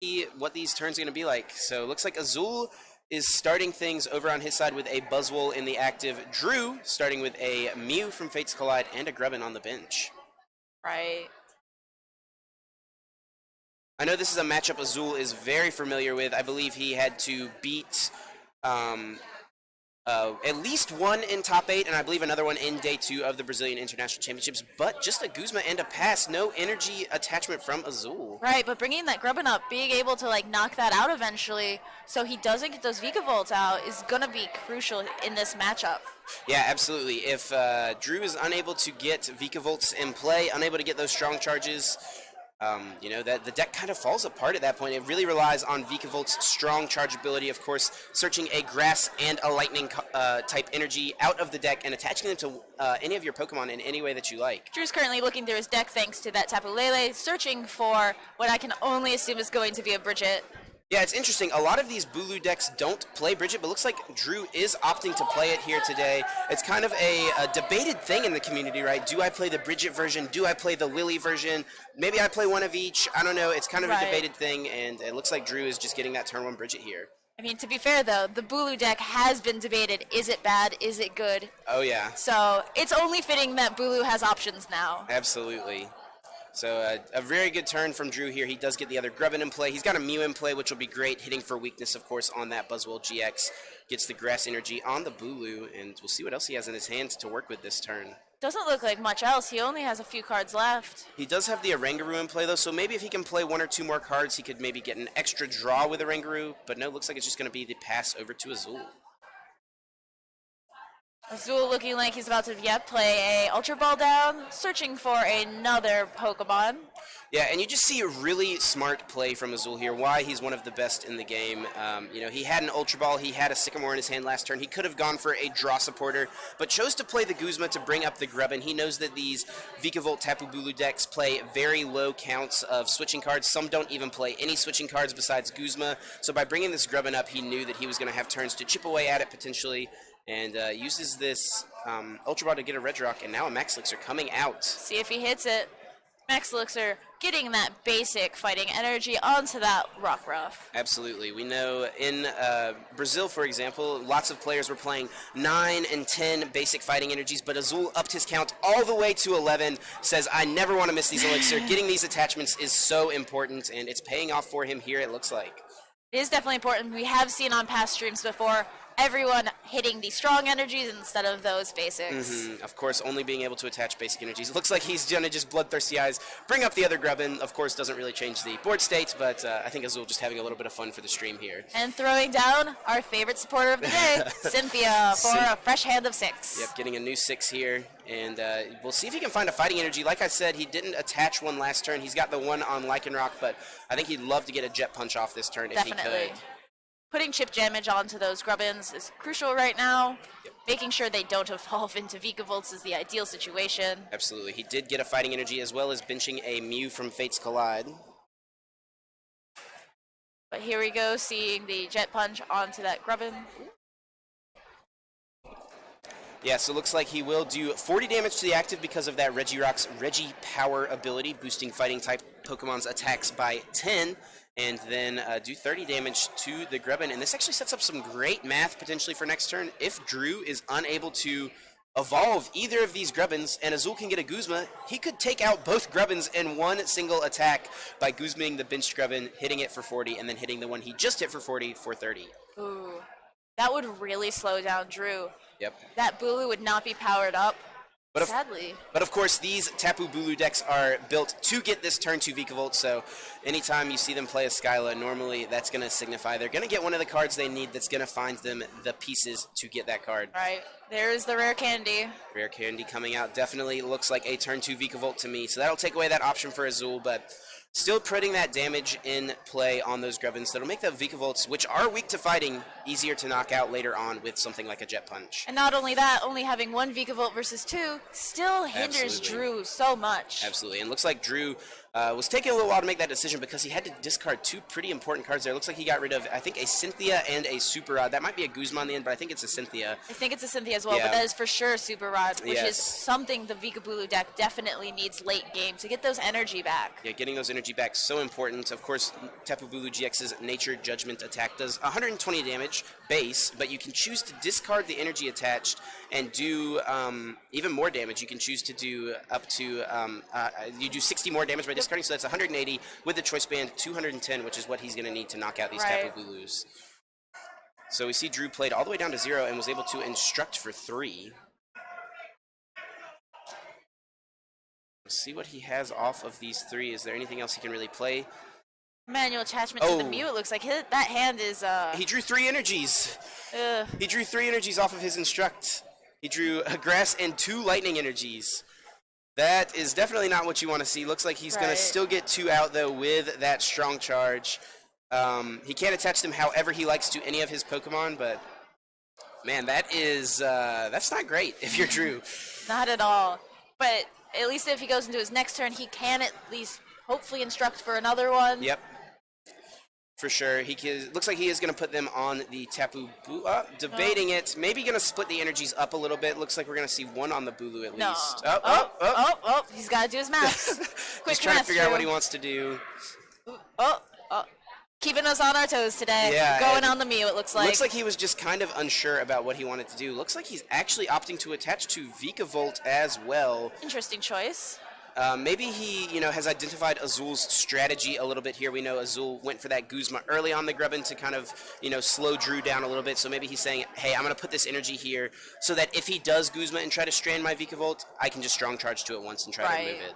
See what these turns are going to be like. So it looks like Azul is starting things over on his side with a Buzzwole in the active. Drew starting with a Mew from Fates Collide and a Grubbin on the bench. Right. I know this is a matchup Azul is very familiar with. I believe he had to beat at least one in top 8, and I believe another one in day 2 of the Brazilian International Championships, but just a Guzma and a pass, no energy attachment from Azul. Right, but bringing that Grubbin up, being able to like knock that out eventually so he doesn't get those Vikavolts out is going to be crucial in this matchup. Yeah, absolutely. If Drew is unable to get Vikavolts in play, unable to get those strong charges, that the deck kind of falls apart at that point. It really relies on Vikavolt's strong charge ability, of course, searching a grass and a lightning type energy out of the deck and attaching them to any of your Pokemon in any way that you like. Drew's currently looking through his deck thanks to that Tapu Lele, searching for what I can only assume is going to be a Bridget. Yeah, it's interesting. A lot of these Bulu decks don't play Bridget, but looks like Drew is opting to play it here today. It's kind of a debated thing in the community, right? Do I play the Bridget version? Do I play the Lily version? Maybe I play one of each. I don't know. It's kind of a debated thing, and it looks like Drew is just getting that turn 1 Bridget here. I mean, to be fair, though, the Bulu deck has been debated. Is it bad? Is it good? Oh, yeah. So it's only fitting that Bulu has options now. Absolutely. So a very good turn from Drew here. He does get the other Grubbin in play. He's got a Mew in play, which will be great. Hitting for weakness, of course, on that Buzzwole GX. Gets the Grass Energy on the Bulu, and we'll see what else he has in his hands to work with this turn. Doesn't look like much else. He only has a few cards left. He does have the Oranguru in play, though, so maybe if he can play 1 or 2 more cards, he could maybe get an extra draw with Oranguru. But no, looks like it's just going to be the pass over to Azul. Azul looking like he's about to play a Ultra Ball down, searching for another Pokemon. Yeah, and you just see a really smart play from Azul here, why he's one of the best in the game. He had an Ultra Ball, he had a Sycamore in his hand last turn. He could have gone for a draw supporter, but chose to play the Guzma to bring up the Grubbin. He knows that these Vikavolt Tapu Bulu decks play very low counts of switching cards. Some don't even play any switching cards besides Guzma. So by bringing this Grubbin up, he knew that he was going to have turns to chip away at it potentially, and uses this Ultra Ball to get a Regirock, and now a Max Elixir coming out. See if he hits it. Max Elixir getting that basic fighting energy onto that Rockruff. Absolutely. We know in Brazil, for example, lots of players were playing 9 and 10 basic fighting energies, but Azul upped his count all the way to 11, says, I never want to miss these Elixir. Getting these attachments is so important, and it's paying off for him here, it looks like. It is definitely important. We have seen on past streams before, everyone hitting the strong energies instead of those basics. Of course, only being able to attach basic energies. It looks like he's going to just Bloodthirsty Eyes, bring up the other Grubbin. Of course, doesn't really change the board state, but I think Azul just having a little bit of fun for the stream here. And throwing down our favorite supporter of the day, Cynthia, for a fresh hand of 6. Yep, getting a new 6 here, and we'll see if he can find a fighting energy. Like I said, he didn't attach one last turn. He's got the one on Lycanroc, but I think he'd love to get a Jet Punch off this turn if he could. Putting chip damage onto those Grubbins is crucial right now. Yep. Making sure they don't evolve into Vikavolts is the ideal situation. Absolutely. He did get a fighting energy as well as benching a Mew from Fates Collide. But here we go, seeing the Jet Punch onto that Grubbin. Yeah, so it looks like he will do 40 damage to the active because of that Regirock's Regi Power ability, boosting fighting type Pokemon's attacks by 10. And then do 30 damage to the Grubbin. And this actually sets up some great math potentially for next turn. If Drew is unable to evolve either of these Grubbins and Azul can get a Guzma, he could take out both Grubbins in one single attack by Guzmaing the benched Grubbin, hitting it for 40, and then hitting the one he just hit for 40 for 30. Ooh, that would really slow down Drew. Yep. That Bulu would not be powered up. But sadly. But of course, these Tapu Bulu decks are built to get this turn 2 Vikavolt, so anytime you see them play a Skyla, normally that's going to signify they're going to get one of the cards they need that's going to find them the pieces to get that card. Right. There's the Rare Candy. Rare Candy coming out. Definitely looks like a turn 2 Vikavolt to me, so that'll take away that option for Azul, but still putting that damage in play on those Grubbins. That'll make the Vikavolts, which are weak to fighting, easier to knock out later on with something like a Jet Punch. And not only that, only having one Vikavolt versus 2 still hinders Drew so much. Absolutely. And looks like Drew Was taking a little while to make that decision because he had to discard 2 pretty important cards there. Looks like he got rid of, I think, a Cynthia and a Super Rod. That might be a Guzma on the end, but I think it's a Cynthia. I think it's a Cynthia as well, Yeah. but that is for sure Super Rod, which Yes. is something the Vikabulu deck definitely needs late game to get those energy back. Yeah, getting those energy back so important. Of course, Tapu Bulu GX's Nature Judgment attack does 120 damage base, but you can choose to discard the energy attached and do even more damage. You can choose to do up to you do 60 more damage by discarding, so that's 180 with the choice band, 210, which is what he's going to need to knock out these Tapu Bulus. So we see Drew played all the way down to 0 and was able to instruct for 3. Let's see what he has off of these 3. Is there anything else he can really play? Manual attachment to the Mew, it looks like. That hand is... He drew 3 energies. He drew 3 energies off of his instruct. He drew a grass and 2 lightning energies. That is definitely not what you want to see. Looks like he's going to still get 2 out, though, with that strong charge. He can't attach them however he likes to any of his Pokemon, but, man, that's not great if you're Drew. Not at all. But at least if he goes into his next turn, he can at least hopefully instruct for another one. Yep. For sure. Looks like he is going to put them on the Tapu Bulu. Debating it. Maybe going to split the energies up a little bit. Looks like we're going to see 1 on the Bulu at least. He's got to do his maths. Quick Just trying to maths, figure out Drew. what he wants to do. Keeping us on our toes today. Yeah, Going on the Mew, it looks like. Looks like he was just kind of unsure about what he wanted to do. Looks like he's actually opting to attach to Vikavolt as well. Interesting choice. Maybe he, has identified Azul's strategy a little bit here. We know Azul went for that Guzma early on the Grubbin to kind of, slow Drew down a little bit. So maybe he's saying, hey, I'm going to put this energy here so that if he does Guzma and try to strand my Vikavolt, I can just strong charge to it once and try to remove it.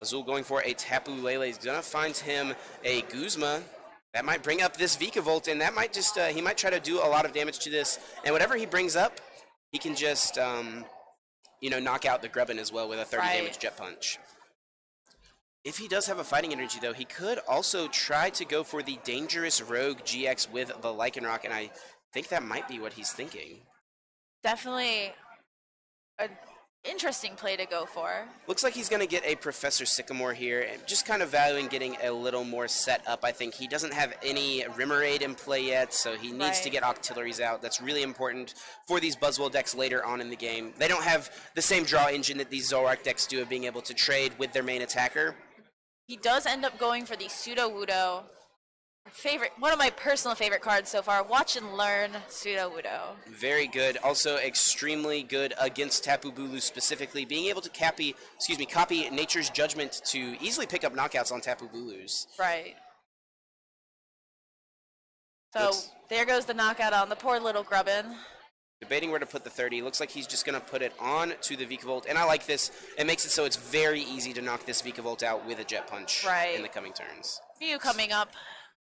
Azul going for a Tapu Lele. He's going to find him a Guzma. That might bring up this Vikavolt, and that might just, he might try to do a lot of damage to this. And whatever he brings up, he can just... knock out the Grubbin as well with a 30 damage Jet Punch. If he does have a fighting energy, though, he could also try to go for the Dangerous Rogue GX with the Lycanroc, and I think that might be what he's thinking. Definitely an interesting play to go for. Looks like he's going to get a Professor Sycamore here, and just kind of valuing getting a little more set up. I think he doesn't have any Remoraid in play yet, so he needs to get Octilleries out. That's really important for these Buzzwole decks later on in the game. They don't have the same draw engine that these Zoroark decks do of being able to trade with their main attacker. He does end up going for the Sudowoodo. One of my personal favorite cards so far. Watch and learn Sudowoodo. Very good. Also extremely good against Tapu Bulu specifically. Being able to copy Nature's Judgment to easily pick up knockouts on Tapu Bulus. Right. So there goes the knockout on the poor little Grubbin. Debating where to put the 30. Looks like he's just going to put it on to the Vikavolt. And I like this. It makes it so it's very easy to knock this Vikavolt out with a Jet Punch in the coming turns. Mew coming up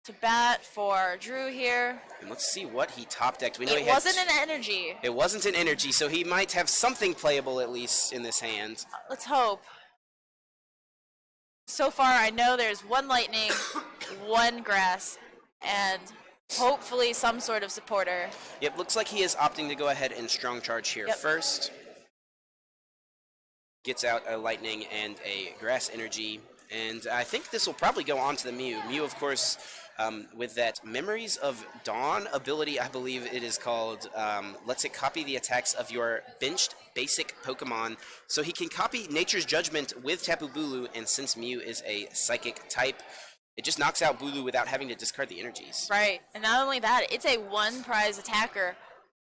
to bat for Drew here. And let's see what he top decked. We know it wasn't an energy. It wasn't an energy, so he might have something playable at least in this hand. Let's hope. So far, I know there's 1 lightning, 1 grass, and hopefully some sort of supporter. Yep, looks like he is opting to go ahead and strong charge here first. Gets out a lightning and a grass energy. And I think this will probably go on to the Mew. Mew, of course, with that Memories of Dawn ability, I believe it is called, lets it copy the attacks of your benched basic Pokemon. So he can copy Nature's Judgment with Tapu Bulu, and since Mew is a Psychic type, it just knocks out Bulu without having to discard the energies. Right, and not only that, it's a 1 prize attacker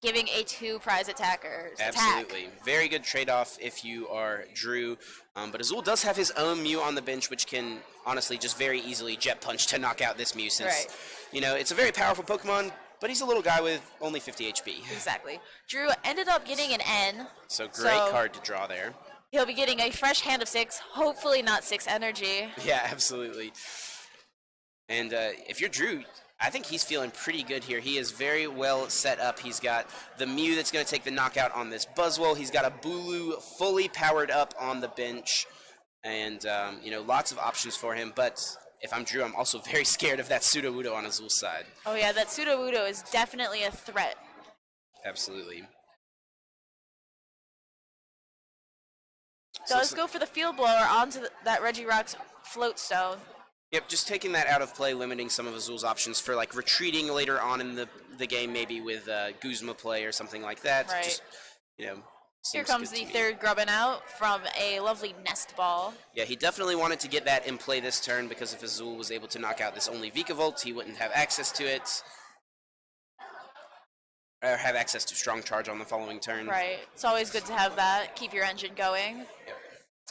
giving a 2 prize attacker Absolutely. Very good trade-off if you are Drew. But Azul does have his own Mew on the bench, which can honestly just very easily Jet Punch to knock out this Mew since, it's a very powerful Pokemon, but he's a little guy with only 50 HP. Exactly. Drew ended up getting an N. So great card to draw there. He'll be getting a fresh hand of 6, hopefully not 6 energy. Yeah, absolutely. And if you're Drew, I think he's feeling pretty good here. He is very well set up. He's got the Mew that's going to take the knockout on this Buzzwole. He's got a Bulu fully powered up on the bench. And, lots of options for him. But if I'm Drew, I'm also very scared of that Sudowoodo on Azul's side. Oh, yeah, that Sudowoodo is definitely a threat. Absolutely. Does go for the field blower onto that Regirock's float stone. Yep, just taking that out of play, limiting some of Azul's options for like retreating later on in the game, maybe with Guzma play or something like that. Right. Just, you know. Here comes the third grubbin out from a lovely nest ball. Yeah, he definitely wanted to get that in play this turn because if Azul was able to knock out this only Vikavolt, he wouldn't have access to it. Or have access to strong charge on the following turn. Right. It's always good to have that. Keep your engine going. Yep.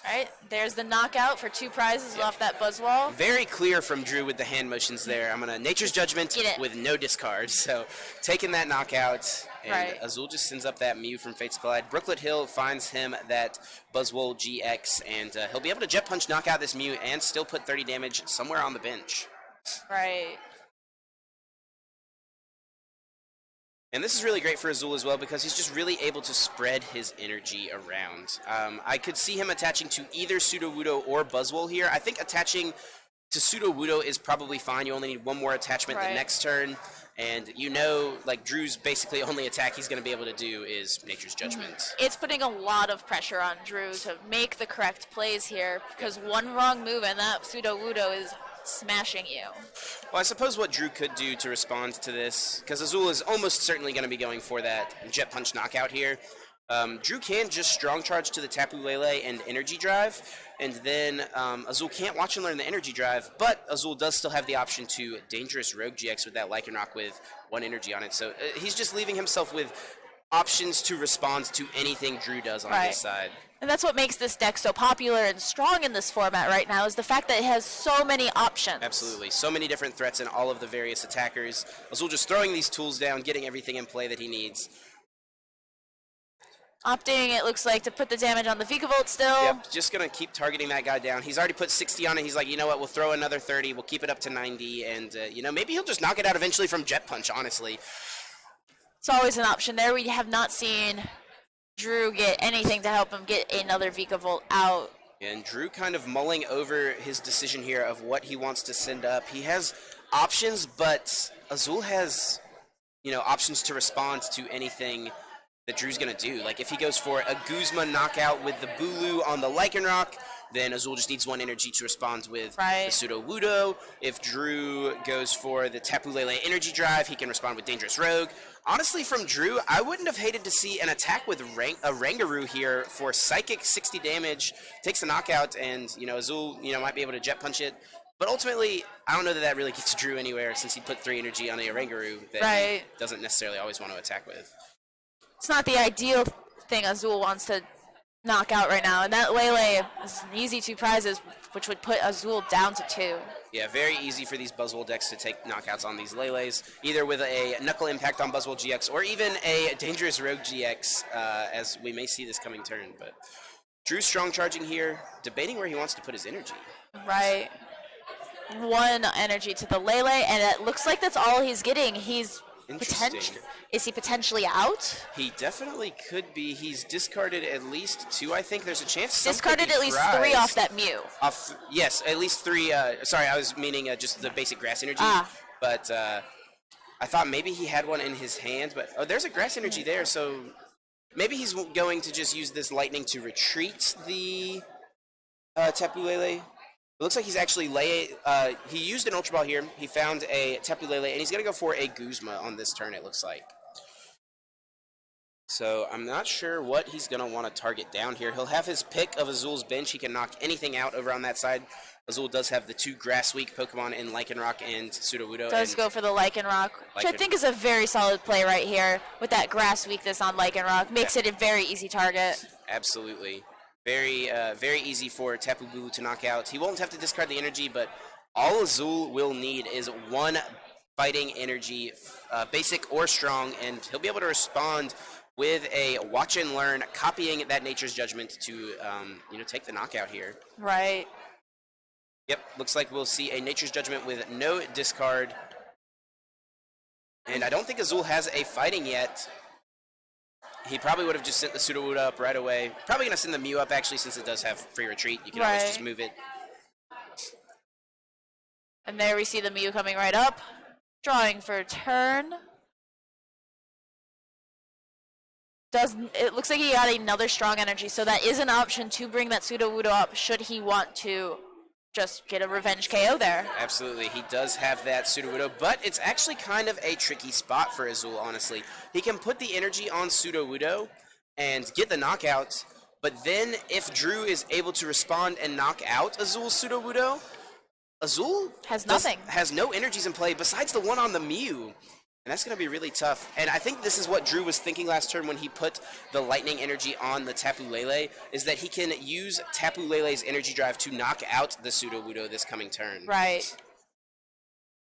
All right. There's the knockout for 2 prizes off that Buzzwall. Very clear from Drew with the hand motions there. I'm going to Nature's Judgment with no discard. So taking that knockout. And Azul just sends up that Mew from Fate's Collide. Brooklet Hill finds him that Buzzwole GX. And he'll be able to Jet Punch knock out this Mew and still put 30 damage somewhere on the bench. Right. And this is really great for Azul as well because he's just really able to spread his energy around. I could see him attaching to either Sudowoodo or Buzzwole here. I think attaching to Sudowoodo is probably fine. You only need one more attachment the next turn. And you know, like, Drew's basically only attack he's going to be able to do is Nature's Judgment. It's putting a lot of pressure on Drew to make the correct plays here because one wrong move and that Sudowoodo is smashing you. Well, I suppose what Drew could do to respond to this, because Azul is almost certainly going to be going for that Jet Punch knockout here. Drew can just Strong Charge to the Tapu Lele and Energy Drive, and then Azul can't Watch and Learn the Energy Drive, but Azul does still have the option to Dangerous Rogue GX with that Lycanroc with 1 energy on it. So he's just leaving himself with options to respond to anything Drew does on this side. And that's what makes this deck so popular and strong in this format right now is the fact that it has so many options. Absolutely. So many different threats in all of the various attackers. Azul just throwing these tools down, getting everything in play that he needs. Opting, it looks like, to put the damage on the Vikavolt still. Yep, just going to keep targeting that guy down. He's already put 60 on it. He's like, you know what, we'll throw another 30. We'll keep it up to 90. And, you know, maybe he'll just knock it out eventually from Jet Punch, honestly. It's always an option there. We have not seen Drew get anything to help him get another Vikavolt out. And Drew kind of mulling over his decision here of what he wants to send up. He has options, but Azul has, you know, options to respond to anything that Drew's going to do. Like if he goes for a Guzma knockout with the Bulu on the Lycanroc, then Azul just needs 1 energy to respond with the Sudowoodo. If Drew goes for the Tapu Lele Energy Drive, he can respond with Dangerous Rogue. Honestly, from Drew, I wouldn't have hated to see an attack with a Rangaroo here for Psychic 60 damage, takes the knockout, and, you know, Azul, you know, might be able to Jet Punch it. But ultimately, I don't know that that really gets Drew anywhere since he put 3 energy on a Rangaroo that he doesn't necessarily always want to attack with. It's not the ideal thing Azul wants to knock out right now, and that Lele is an easy 2 prizes, which would put Azul down to 2. Yeah, very easy for these Buzzwole decks to take knockouts on these Leles, either with a Knuckle Impact on Buzzwole GX or even a Dangerous Rogue GX, as we may see this coming turn. But Drew's Strong Charging here, debating where he wants to put his energy. Right. 1 energy to the Lele, and it looks like that's all he's getting. He's Is he potentially out? He definitely could be. He's discarded at least 2, I think. There's a chance. Discarded at least 3 off that Mew. Yes, at least 3. Sorry, I was meaning just the basic Grass Energy. But I thought maybe he had one in his hand. But there's a Grass Energy there, so maybe he's going to just use this Lightning to retreat the Tapu Lele. It looks like he's actually he used an Ultra Ball here. He found a Tapu Lele, and he's going to go for a Guzma on this turn, it looks like. So I'm not sure what he's going to want to target down here. He'll have his pick of Azul's bench. He can knock anything out over on that side. Azul does have the 2 Grass-weak Pokemon in Lycanroc and Sudowoodo. Does go for the Lycanroc, which I think is a very solid play right here with that Grass weakness on Lycanroc. Makes it a very easy target. Absolutely. Very easy for Tapu Bulu to knock out. He won't have to discard the energy, but all Azul will need is 1 fighting energy, basic or strong, and he'll be able to respond with a Watch and Learn, copying that Nature's Judgment to, you know, take the knockout here. Right. Yep, looks like we'll see a Nature's Judgment with no discard. And I don't think Azul has a fighting yet. He probably would have just sent the Sudowoodo up right away. Probably going to send the Mew up, actually, since it does have free retreat. You can always just move it. And there we see the Mew coming right up. Drawing for a turn. It looks like he got another strong energy, so that is an option to bring that Sudowoodo up should he want to just get a revenge KO there. Absolutely, he does have that Sudowoodo, but it's actually kind of a tricky spot for Azul, honestly. He can put the energy on Sudowoodo and get the knockout, but then if Drew is able to respond and knock out Azul's Sudowoodo, Azul has no energies in play besides the one on the Mew. And that's going to be really tough. And I think this is what Drew was thinking last turn when he put the lightning energy on the Tapu Lele, is that he can use Tapu Lele's energy drive to knock out the Sudowoodo this coming turn. Right.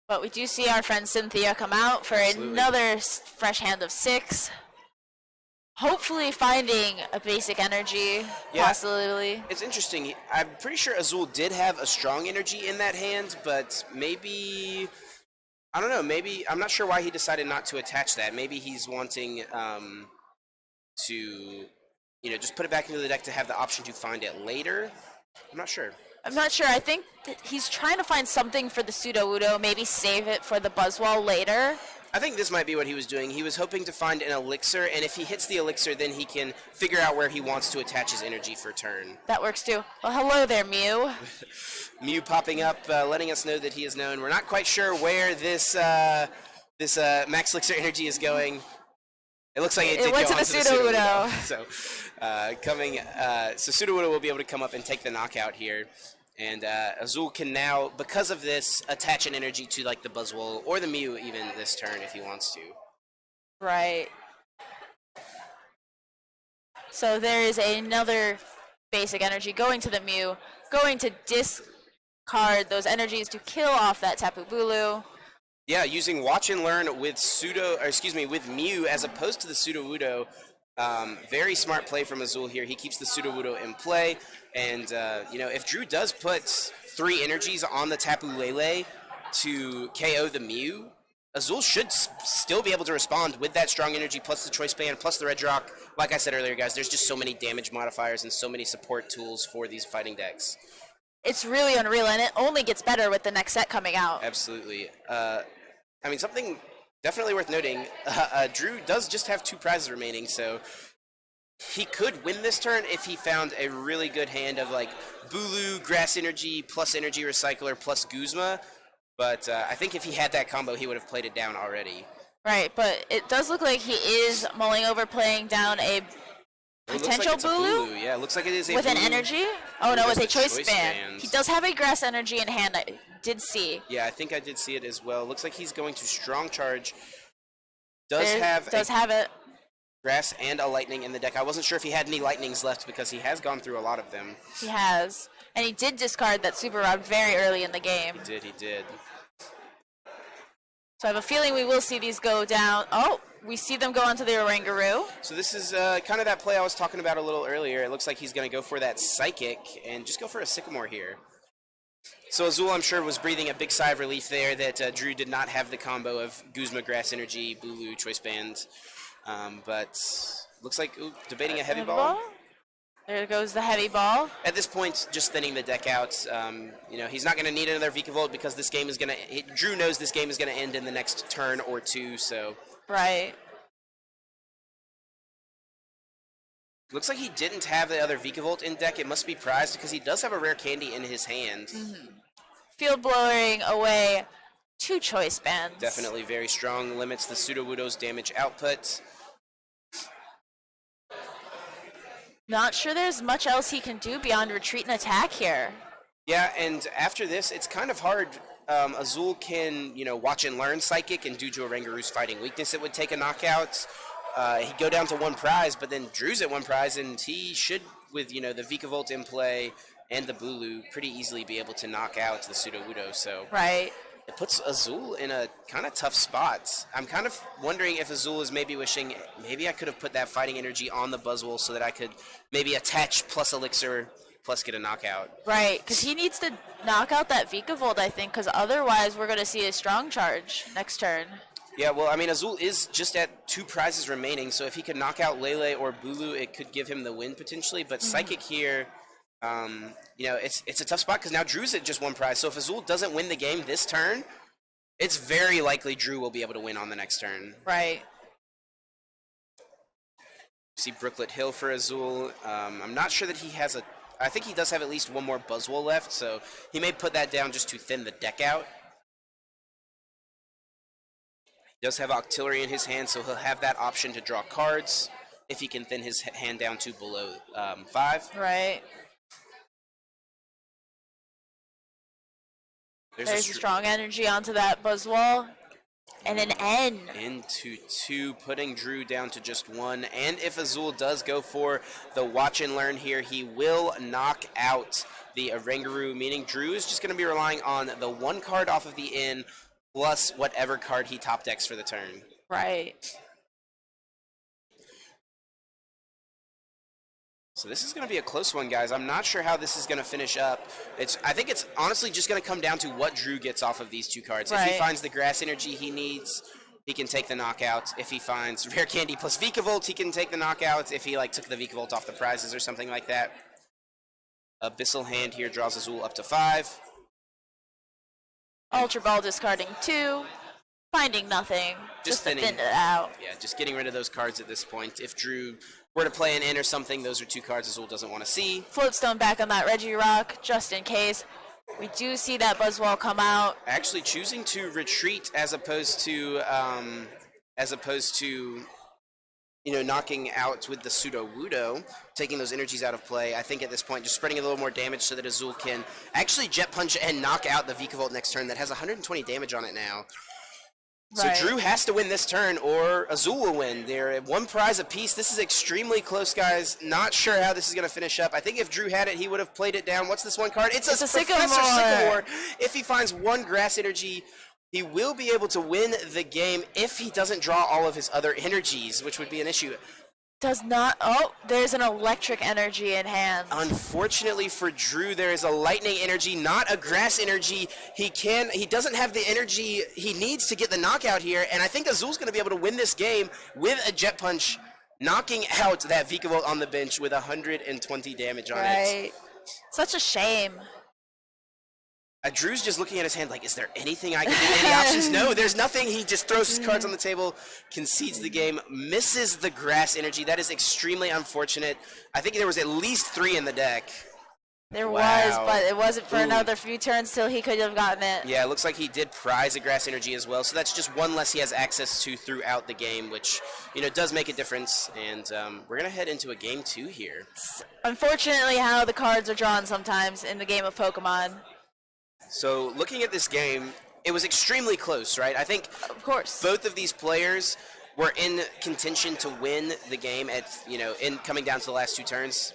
But we do see our friend Cynthia come out for another fresh hand of 6. Hopefully finding a basic energy, possibly. It's interesting. I'm pretty sure Azul did have a strong energy in that hand, but maybe... I don't know, maybe, I'm not sure why he decided not to attach that. Maybe he's wanting to, just put it back into the deck to have the option to find it later. I'm not sure. I think that he's trying to find something for the Sudowoodo, maybe save it for the Buzzwole later. I think this might be what he was doing. He was hoping to find an elixir, and if he hits the elixir, then he can figure out where he wants to attach his energy for turn. That works too. Well, hello there, Mew. Mew popping up, letting us know that he is known. We're not quite sure where this Max Elixir energy is going. It looks like it went to the Sudowoodo. So, so Sudowoodo will be able to come up and take the knockout here. And Azul can now, because of this, attach an energy to like the Buzzwole or the Mew even this turn if he wants to. Right. So there is another basic energy going to the Mew, going to discard those energies to kill off that Tapu Bulu. Yeah, using Watch and Learn with with Mew as opposed to the Sudowoodo. Very smart play from Azul here. He keeps the Sudowoodo in play, and if Drew does put 3 energies on the Tapu Lele to KO the Mew, Azul should still be able to respond with that strong energy plus the Choice Band plus the Red Rock. Like I said earlier, guys, there's just so many damage modifiers and so many support tools for these fighting decks. It's really unreal, and it only gets better with the next set coming out. Absolutely. Something definitely worth noting, Drew does just have 2 prizes remaining, so he could win this turn if he found a really good hand of like Bulu, Grass Energy, plus Energy Recycler, plus Guzma. But I think if he had that combo, he would have played it down already. Right, but it does look like he is mulling over playing down a potential Bulu. Yeah, it looks like it is a with Bulu. An energy? Oh no, with a choice band. He does have a Grass Energy in hand, I did see. Yeah, I think I did see it as well. Looks like he's going to Strong Charge. Does have it. Grass and a Lightning in the deck. I wasn't sure if he had any Lightnings left because he has gone through a lot of them. He has. And he did discard that Super Rod very early in the game. He did. So I have a feeling we will see these go down. Oh, we see them go onto the Oranguru. So this is kind of that play I was talking about a little earlier. It looks like he's going to go for that Psychic and just go for a Sycamore here. So Azul, I'm sure, was breathing a big sigh of relief there that Drew did not have the combo of Guzma, Grass Energy, Bulu, Choice Band. But looks like debating a heavy ball. There goes the heavy ball. At this point, just thinning the deck out. He's not going to need another Vikavolt because this game is going to... Drew knows this game is going to end in the next turn or 2, so... Right. Looks like he didn't have the other Vikavolt in deck. It must be prized because he does have a rare candy in his hand. Mm-hmm. Field blowing away 2 choice bands. Definitely very strong. Limits the Sudowoodo's damage output. Not sure there's much else he can do beyond retreat and attack here. Yeah, and after this, it's kind of hard. Azul can, watch and learn Psychic, and due to Oranguru's fighting weakness, it would take a knockout. He'd go down to 1 prize, but then Drew's at 1 prize, and he should, with, the Vikavolt in play and the Bulu, pretty easily be able to knock out the Sudowoodo. So right. It puts Azul in a kind of tough spot. I'm kind of wondering if Azul is maybe wishing, maybe I could have put that fighting energy on the Buzzwole so that I could maybe attach plus Elixir plus get a knockout. Right, because he needs to knock out that Vikavolt, I think, because otherwise we're going to see a strong charge next turn. Yeah, well, I mean, Azul is just at 2 prizes remaining, so if he could knock out Lele or Bulu, it could give him the win potentially. But Psychic here, it's a tough spot because now Drew's at just 1 prize. So if Azul doesn't win the game this turn, it's very likely Drew will be able to win on the next turn. Right. See Brooklet Hill for Azul. I'm not sure that he has a... I think he does have at least one more Buzzwole left, so he may put that down just to thin the deck out. He does have Octillery in his hand, so he'll have that option to draw cards if he can thin his hand down to below 5. Right. There's a strong energy onto that Buzzwole. And an N. Into 2, putting Drew down to just 1. And if Azul does go for the watch and learn here, he will knock out the Oranguru, meaning Drew is just going to be relying on the 1 card off of the N plus whatever card he top decks for the turn. Right. So this is going to be a close one, guys. I'm not sure how this is going to finish up. I think it's honestly just going to come down to what Drew gets off of these 2 cards. Right. If he finds the grass energy he needs, he can take the knockout. If he finds Rare Candy plus Vikavolt, he can take the knockout. If he took the Vikavolt off the prizes or something like that. Abyssal Hand here draws Azul up to 5. Ultra Ball discarding 2. Finding nothing. Just to thin it out. Yeah, just getting rid of those cards at this point. If Drew were to play an in or something, those are 2 cards Azul doesn't want to see. Floatstone back on that Regirock, just in case. We do see that Buzzwole come out. Actually choosing to retreat as opposed to knocking out with the Pseudo Wudo, taking those energies out of play. I think at this point just spreading a little more damage so that Azul can actually Jet Punch and knock out the Vikavolt next turn that has 120 damage on it now. Right. So Drew has to win this turn, or Azul will win. They're at 1 prize apiece. This is extremely close, guys. Not sure how this is going to finish up. I think if Drew had it, he would have played it down. What's this 1 card? It's a Professor Sycamore. If he finds 1 grass energy, he will be able to win the game if he doesn't draw all of his other energies, which would be an issue. Does not. Oh, there's an electric energy in hand. Unfortunately for Drew, there is a lightning energy, not a grass energy. He doesn't have the energy he needs to get the knockout here, and I think Azul's going to be able to win this game with a Jet Punch, knocking out that Vikavolt on the bench with 120 damage on it. Right. Such a shame. Drew's just looking at his hand like, is there anything I can do? Any options? No, there's nothing. He just throws his cards on the table, concedes the game, misses the grass energy. That is extremely unfortunate. I think there was at least 3 in the deck. There was, but it wasn't for another few turns till he could have gotten it. Yeah, it looks like he did prize a grass energy as well, so that's just 1 less he has access to throughout the game, which, does make a difference. And we're going to head into a game 2 here. It's unfortunately how the cards are drawn sometimes in the game of Pokemon. So looking at this game, it was extremely close, right? I think of course both of these players were in contention to win the game at, in coming down to the last 2 turns.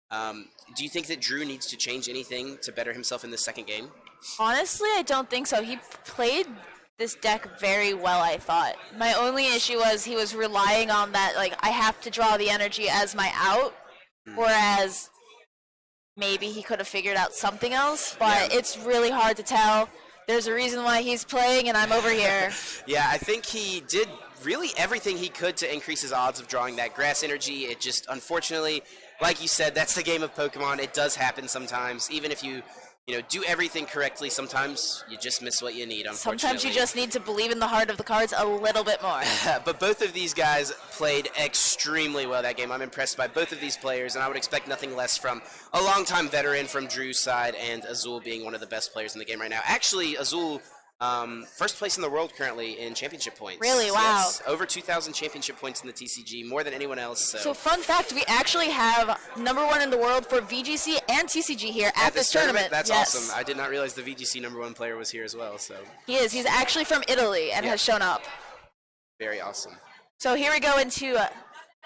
Do you think that Drew needs to change anything to better himself in this second game? Honestly, I don't think so. He played this deck very well, I thought. My only issue was he was relying on that, I have to draw the energy as my out, whereas maybe he could have figured out something else, but it's really hard to tell. There's a reason why he's playing, and I'm over here. Yeah, I think he did really everything he could to increase his odds of drawing that grass energy. It just, unfortunately, like you said, that's the game of Pokemon. It does happen sometimes. Even if you do everything correctly, sometimes you just miss what you need, unfortunately. Sometimes you just need to believe in the heart of the cards a little bit more. But both of these guys played extremely well that game. I'm impressed by both of these players, and I would expect nothing less from a longtime veteran from Drew's side, and Azul being one of the best players in the game right now. Actually, Azul, first place in the world currently in championship points. Really? Wow. Yes, over 2,000 championship points in the TCG, more than anyone else. So fun fact, we actually have #1 in the world for VGC and TCG here at this tournament. That's awesome. I did not realize the VGC #1 player was here as well. So he is. He's actually from Italy and has shown up. Very awesome. So here we go into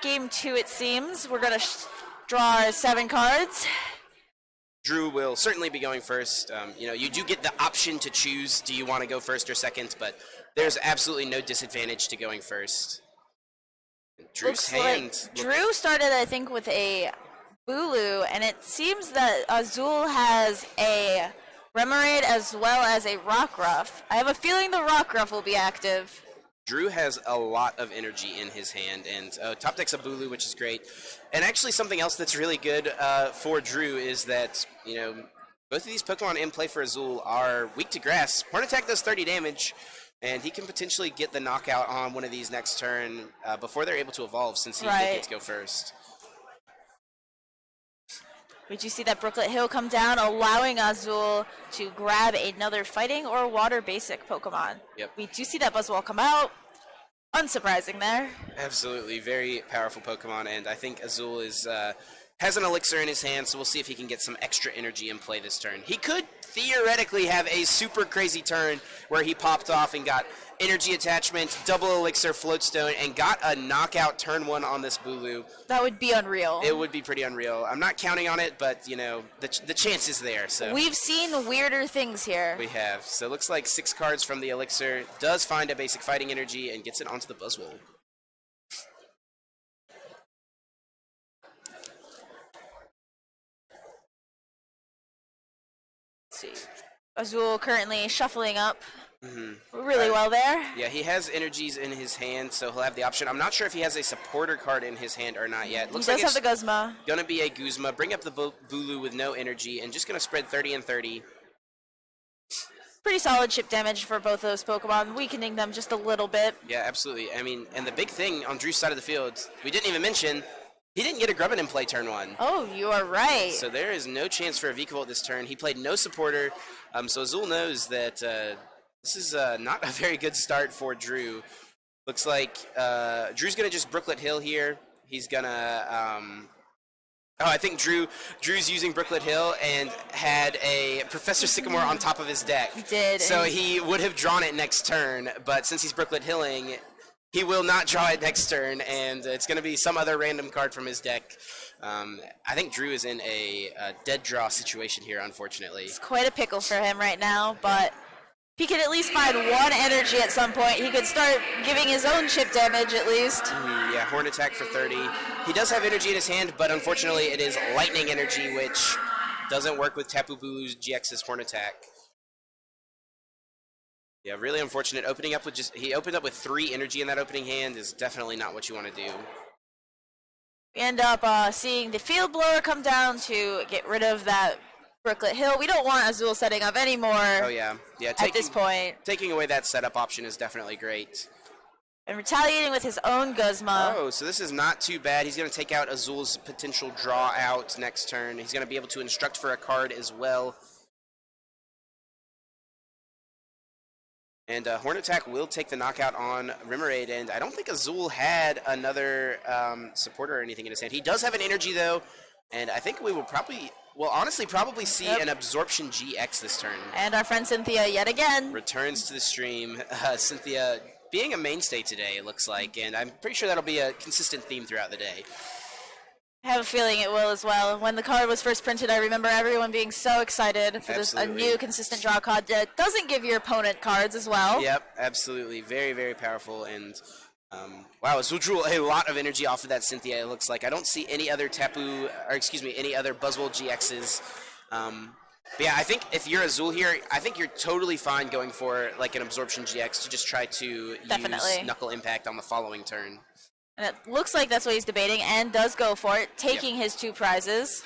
game 2, it seems. We're going to draw our 7 cards. Drew will certainly be going first. You do get the option to choose, do you want to go first or second, but there's absolutely no disadvantage to going first. Drew's hand. Drew started, I think, with a Bulu, and it seems that Azul has a Remoraid as well as a Rockruff. I have a feeling the Rockruff will be active. Drew has a lot of energy in his hand, and top deck's a Bulu, which is great. And actually something else that's really good for Drew is that, both of these Pokemon in play for Azul are weak to grass. Horn Attack does 30 damage. And he can potentially get the knockout on one of these next turn before they're able to evolve, since he did get to go first. Would you see that Brooklet Hill come down, allowing Azul to grab another fighting or water basic Pokemon? Yep. We do see that Buzzwole come out. Unsurprising there. Absolutely. Very powerful Pokemon, and I think Azul is has an elixir in his hand, so we'll see if he can get some extra energy in play this turn. He could theoretically have a super crazy turn where he popped off and got energy attachment, double elixir, floatstone, and got a knockout turn 1 on this Bulu. That would be unreal. It would be pretty unreal. I'm not counting on it, but, you know, the chance is there. So we've seen weirder things here. We have. So it looks like 6 cards from the elixir, does find a basic fighting energy, and gets it onto the Buzzwole. See. Azul currently shuffling up really well there. Yeah, he has energies in his hand, so he'll have the option. I'm not sure if he has a supporter card in his hand or not yet. Looks he does have the Guzma. Going to be a Guzma. Bring up the Bulu with no energy, and just going to spread 30 and 30. Pretty solid chip damage for both those Pokemon, weakening them just a little bit. Yeah, absolutely. I mean, and the big thing on Drew's side of the field, we didn't even mention, he didn't get a Grubbin in play turn 1. Oh, you are right. So there is no chance for a Vikavolt this turn. He played no supporter, so Azul knows that this is not a very good start for Drew. Looks like Drew's going to just Brooklet Hill here. He's going to... I think Drew's using Brooklet Hill and had a Professor Sycamore on top of his deck. He did. So he would have drawn it next turn, but since he's Brooklet Hilling, he will not draw it next turn, and it's going to be some other random card from his deck. I think Drew is in a dead draw situation here, unfortunately. It's quite a pickle for him right now, but he could at least find one energy at some point. He could start giving his own chip damage at least. Yeah, Horn Attack for 30. He does have energy in his hand, but unfortunately it is Lightning Energy, which doesn't work with Tapu Bulu's GX's Horn Attack. Yeah, really unfortunate. Opening up with he opened up with 3 energy in that opening hand is definitely not what you want to do. We end up seeing the Field Blower come down to get rid of that Brooklet Hill. We don't want Azul setting up anymore. Oh yeah, at this point. Taking away that setup option is definitely great. And retaliating with his own Guzma. Oh, so this is not too bad. He's going to take out Azul's potential draw out next turn. He's going to be able to instruct for a card as well. And Horn Attack will take the knockout on Remoraid, and I don't think Azul had another supporter or anything in his hand. He does have an energy, though, and I think we will honestly probably see an Absorption GX this turn. And our friend Cynthia, yet again, returns to the stream. Cynthia being a mainstay today, it looks like, and I'm pretty sure that'll be a consistent theme throughout the day. I have a feeling it will as well. When the card was first printed, I remember everyone being so excited for a new consistent draw card that doesn't give your opponent cards as well. Yep, absolutely. Very, very powerful. And wow, Azul drew a lot of energy off of that Cynthia, it looks like. I don't see any other any other Buzzwole GXs. But yeah, I think if you're Azul here, I think you're totally fine going for like an Absorption GX to just try to use Knuckle Impact on the following turn. And it looks like that's what he's debating, and does go for it, taking his 2 prizes.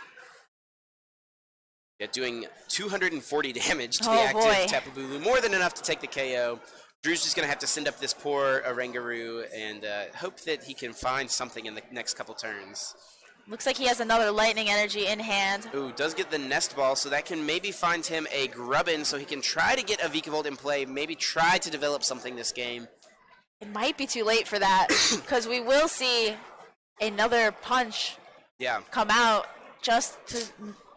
Yeah, doing 240 damage to the active Tapu Bulu, more than enough to take the KO. Drew's just going to have to send up this poor Oranguru and hope that he can find something in the next couple turns. Looks like he has another Lightning Energy in hand. Ooh, does get the Nest Ball, so that can maybe find him a Grubbin, so he can try to get a Vikavolt in play, maybe try to develop something this game. It might be too late for that, because we will see another punch come out just to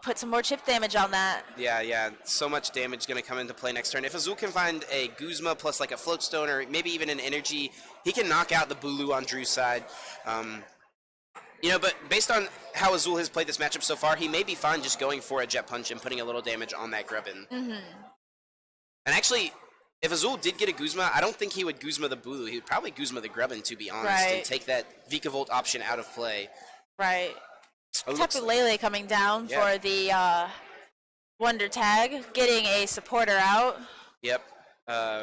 put some more chip damage on that. Yeah. So much damage going to come into play next turn. If Azul can find a Guzma plus like a Floatstone or maybe even an Energy, he can knock out the Bulu on Drew's side. But based on how Azul has played this matchup so far, he may be fine just going for a Jet Punch and putting a little damage on that Grubbin. Mm-hmm. And actually, if Azul did get a Guzma, I don't think he would Guzma the Bulu. He would probably Guzma the Grubbin, to be honest, and take that Vikavolt option out of play. Right. Tapu Lele coming down for the Wonder Tag, getting a supporter out. Yep.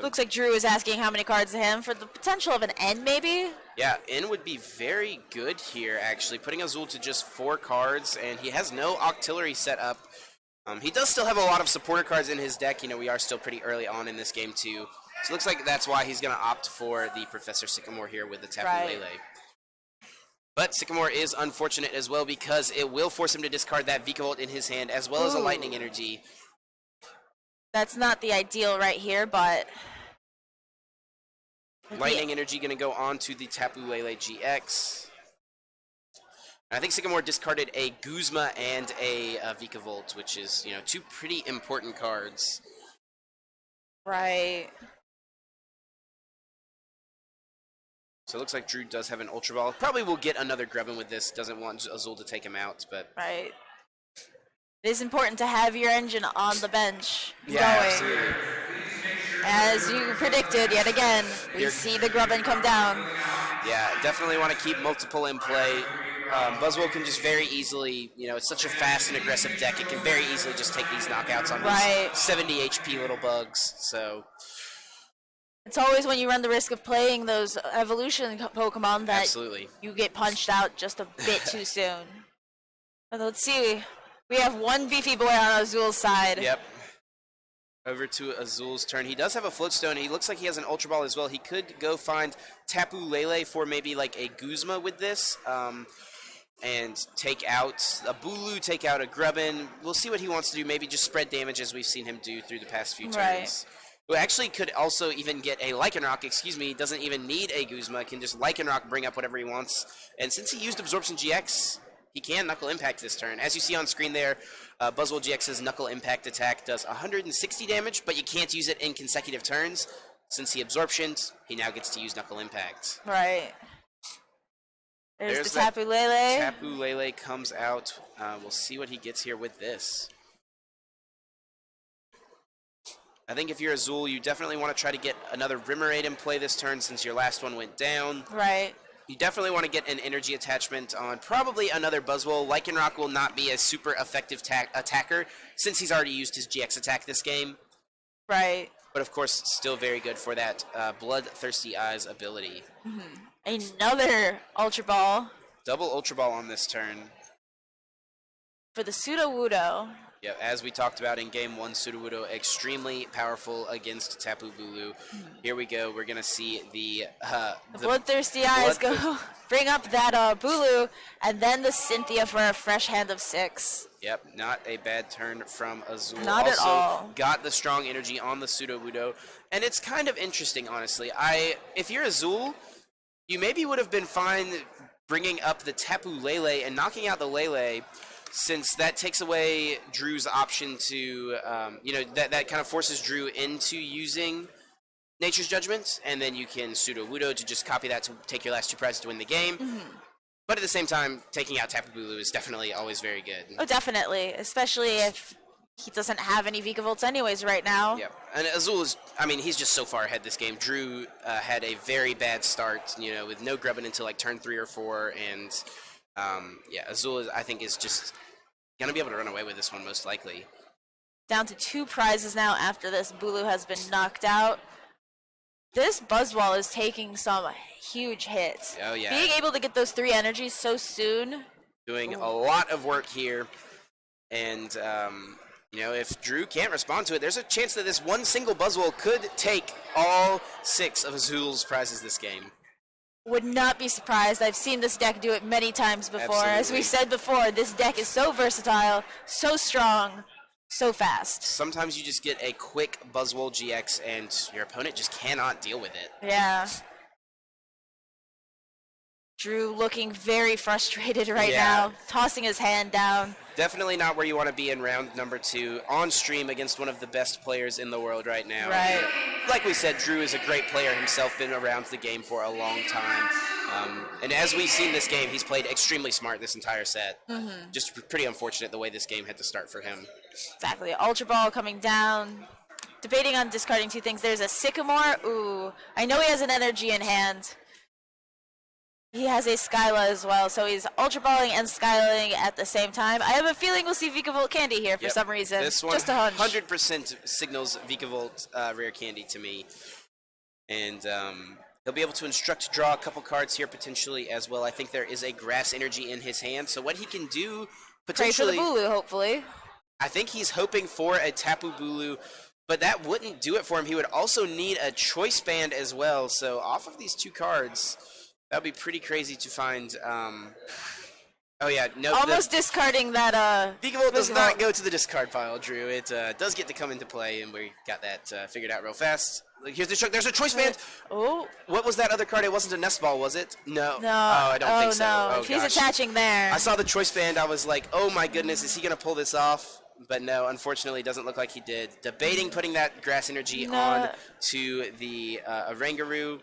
Looks like Drew is asking how many cards to him for the potential of an N, maybe? Yeah, N would be very good here, actually, putting Azul to just 4 cards, and he has no Octillery set up. He does still have a lot of supporter cards in his deck. We are still pretty early on in this game, too. So it looks like that's why he's going to opt for the Professor Sycamore here with the Tapu Lele. But Sycamore is unfortunate as well because it will force him to discard that Vikavolt in his hand as well as a Lightning Energy. That's not the ideal right here, but... Lightning Energy going to go on to the Tapu Lele GX. I think Sycamore discarded a Guzma and a Vikavolt, which is, two pretty important cards. Right. So it looks like Drew does have an Ultra Ball. Probably will get another Grubbin with this. Doesn't want Azul to take him out, but... Right. It is important to have your engine on the bench going. Absolutely. As you predicted, yet again, we see the Grubbin come down. Yeah, definitely want to keep multiple in play. Buzzwole can just very easily, it's such a fast and aggressive deck, it can very easily just take these knockouts on these 70 HP little bugs, so... It's always when you run the risk of playing those evolution Pokemon that you get punched out just a bit too soon. But let's see, we have one beefy boy on Azul's side. Yep. Over to Azul's turn. He does have a Floatstone. He looks like he has an Ultra Ball as well. He could go find Tapu Lele for maybe like a Guzma with this. And take out a Bulu, take out a Grubbin. We'll see what he wants to do. Maybe just spread damage as we've seen him do through the past few turns. Who actually could also even get a Lycanroc, doesn't even need a Guzma, can just Lycanroc bring up whatever he wants. And since he used Absorption GX, he can Knuckle Impact this turn. As you see on screen there, Buzzwole GX's Knuckle Impact attack does 160 damage, but you can't use it in consecutive turns. Since he Absorptioned, he now gets to use Knuckle Impact. Right. There's the Tapu Lele. Tapu Lele comes out. We'll see what he gets here with this. I think if you're Azul, you definitely want to try to get another Remoraid in play this turn since your last one went down. Right. You definitely want to get an energy attachment on probably another Buzzwole. Lycanroc will not be a super effective attacker since he's already used his GX attack this game. Right. But of course, still very good for that Bloodthirsty Eyes ability. Another Ultra Ball. Double Ultra Ball on this turn. For the Sudowoodo. Yeah, as we talked about in Game 1, Sudowoodo extremely powerful against Tapu Bulu. Here we go. We're going to see the Bloodthirsty Eyes go bring up that Bulu, and then the Cynthia for a fresh hand of 6. Yep, not a bad turn from Azul. Not also at all. Got the strong energy on the Sudowoodo. And it's kind of interesting, honestly. If you're Azul, you maybe would have been fine bringing up the Tapu Lele and knocking out the Lele, since that takes away Drew's option to, that kind of forces Drew into using Nature's Judgment, and then you can Sudowoodo to just copy that to take your last 2 prizes to win the game. But at the same time, taking out Tapu Bulu is definitely always very good. Oh, definitely, especially if he doesn't have any Vigavolts anyways right now. Yep, and Azul is, he's just so far ahead this game. Drew had a very bad start, with no Grubbin until like turn 3 or 4, and Azul, I think, is just going to be able to run away with this one most likely. Down to 2 prizes now after this. Bulu has been knocked out. This Buzzwole is taking some huge hits. Oh, yeah. Being able to get those 3 energies so soon. Doing a lot of work here. And, if Drew can't respond to it, there's a chance that this one single Buzzwole could take all 6 of Azul's prizes this game. Would not be surprised. I've seen this deck do it many times before. Absolutely. As we said before, this deck is so versatile, so strong, so fast. Sometimes you just get a quick Buzzwole GX and your opponent just cannot deal with it. Yeah. Drew looking very frustrated right now, tossing his hand down. Definitely not where you want to be in round number 2 on stream against one of the best players in the world right now. Right. Like we said, Drew is a great player himself, been around the game for a long time. And as we've seen this game, he's played extremely smart this entire set. Just pretty unfortunate the way this game had to start for him. Exactly. Ultra Ball coming down. Debating on discarding 2 things. There's a Sycamore. Ooh. I know he has an energy in hand. He has a Skyla as well, so he's Ultra Balling and Skyling at the same time. I have a feeling we'll see Vikavolt Candy here for some reason. This one just a hunch. 100% signals Vikavolt Rare Candy to me. And he'll be able to instruct to draw a couple cards here potentially as well. I think there is a Grass Energy in his hand, so what he can do potentially... Pray for the Bulu, hopefully. I think he's hoping for a Tapu Bulu but that wouldn't do it for him. He would also need a choice band as well. So off of these 2 cards, that would be pretty crazy to find. Oh yeah, no. Almost discarding that. Vikavolt does not go to the discard pile, Drew. It does get to come into play, and we got that figured out real fast. Here's the there's a choice band. Oh. What was that other card? It wasn't a nest ball, was it? No. No. Oh, I don't think so. No. Oh, if he's gosh. attaching there. I saw the choice band. I was like, oh my goodness, is he gonna pull this off? But no, unfortunately, it doesn't look like he did. Debating putting that grass energy on to the Oranguru.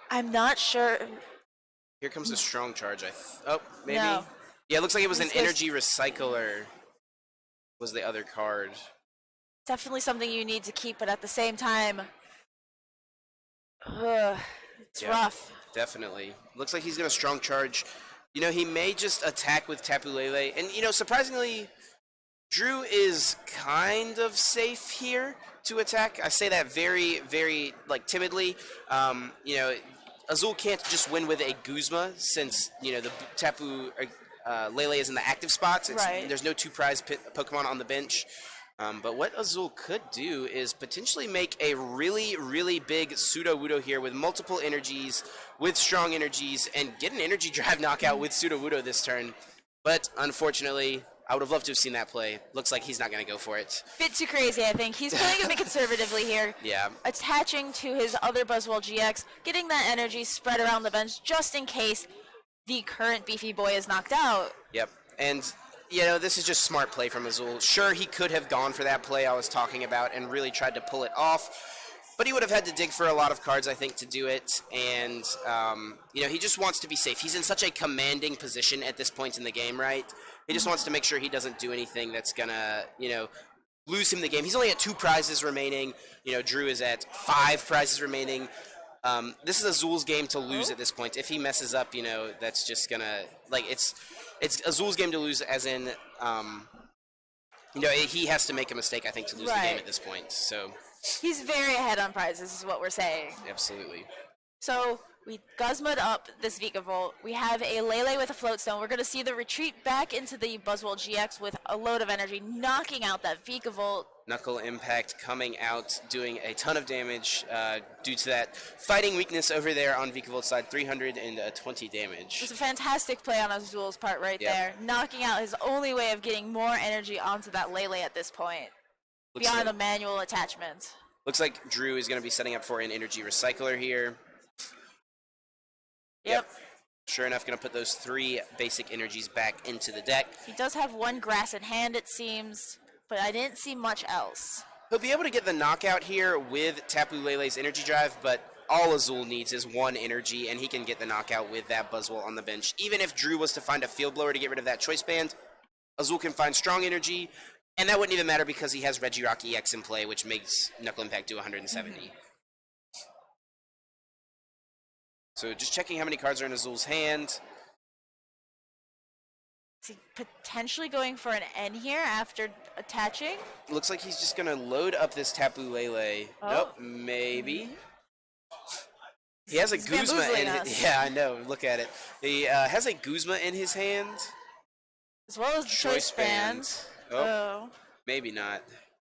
I'm not sure. Here comes a strong charge. Oh, maybe. No. Yeah, it looks like it was an energy recycler. Was the other card? Definitely something you need to keep, but at the same time, it's rough. Definitely. Looks like he's gonna strong charge. You know, he may just attack with Tapu Lele, and you know, surprisingly, Drew is kind of safe here to attack. I say that very, very like timidly. You know, Azul can't just win with a Guzma since you know the Tapu Lele is in the active spots. There's no 2 prize Pokemon on the bench. But what Azul could do is potentially make a really, really big Sudowoodo here with multiple energies, with strong energies, and get an energy drive knockout with Sudowoodo this turn. But unfortunately, I would have loved to have seen that play. Looks like he's not going to go for it. Bit too crazy, I think. He's playing a bit conservatively here. Yeah. Attaching to his other Buzzwole GX, getting that energy spread around the bench just in case the current beefy boy is knocked out. Yep. And you know, this is just smart play from Azul. Sure, he could have gone for that play I was talking about and really tried to pull it off, but he would have had to dig for a lot of cards, I think, to do it. And, you know, he just wants to be safe. He's in such a commanding position at this point in the game, right? He just wants to make sure he doesn't do anything that's going to, you know, lose him the game. He's only at 2 prizes remaining. You know, Drew is at 5 prizes remaining. This is Azul's game to lose at this point. If he messes up, you know, that's just going to, like, it's Azul's game to lose, as in, you know, he has to make a mistake, I think, to lose the game at this point. So he's very ahead on prizes, is what we're saying. Absolutely. So we Guzma'd up this Vikavolt. We have a Lele with a Float Stone. We're going to see the retreat back into the Buzzwole GX with a load of energy, knocking out that Vikavolt. Knuckle Impact coming out, doing a ton of damage due to that fighting weakness over there on Vikavolt's side, 320 damage. It's a fantastic play on Azul's part right there, knocking out his only way of getting more energy onto that Lele at this point, beyond the manual attachment. Looks like Drew is going to be setting up for an energy recycler here. Yep. Sure enough, going to put those 3 basic energies back into the deck. He does have 1 grass in hand, it seems, but I didn't see much else. He'll be able to get the knockout here with Tapu Lele's energy drive, but all Azul needs is 1 energy, and he can get the knockout with that Buzzwole on the bench. Even if Drew was to find a Field Blower to get rid of that choice band, Azul can find strong energy, and that wouldn't even matter because he has Regirock EX in play, which makes Knuckle Impact do 170. So just checking how many cards are in Azul's hand. Is he potentially going for an N here after attaching? Looks like he's just going to load up this Tapu Lele. Oh. Nope, maybe. He has a Guzma in his... Yeah, I know. Look at it. He has a Guzma in his hand. As well as the choice band. Oh, maybe not.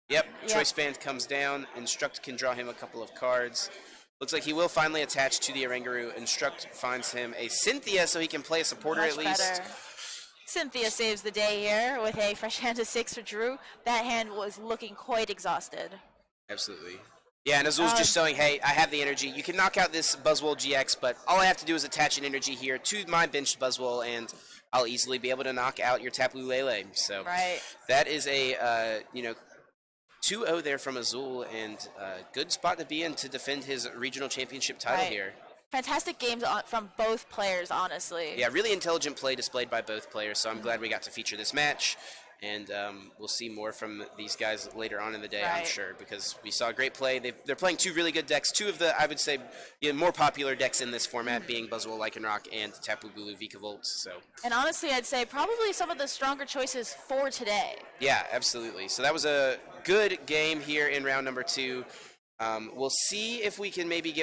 Yep, choice band comes down. Instruct can draw him a couple of cards. Looks like he will finally attach to the Oranguru. Instruct finds him a Cynthia so he can play a supporter at least. Better. Cynthia saves the day here with a fresh hand of 6 for Drew. That hand was looking quite exhausted. Absolutely. Yeah, and Azul's just showing, hey, I have the energy. You can knock out this Buzzwole GX, but all I have to do is attach an energy here to my benched Buzzwole, and I'll easily be able to knock out your Tapu Lele. So that is a, you know, 2-0 there from Azul, and a good spot to be in to defend his regional championship title here. Fantastic games from both players, honestly. Yeah, really intelligent play displayed by both players, so I'm glad we got to feature this match. And we'll see more from these guys later on in the day, I'm sure, because we saw great play. They're playing 2 really good decks, 2 of the, I would say, more popular decks in this format, being Buzzwole Lycanroc and Tapu Bulu Vikavolt. So. And honestly, I'd say probably some of the stronger choices for today. Yeah, absolutely. So that was a good game here in round number 2. We'll see if we can maybe get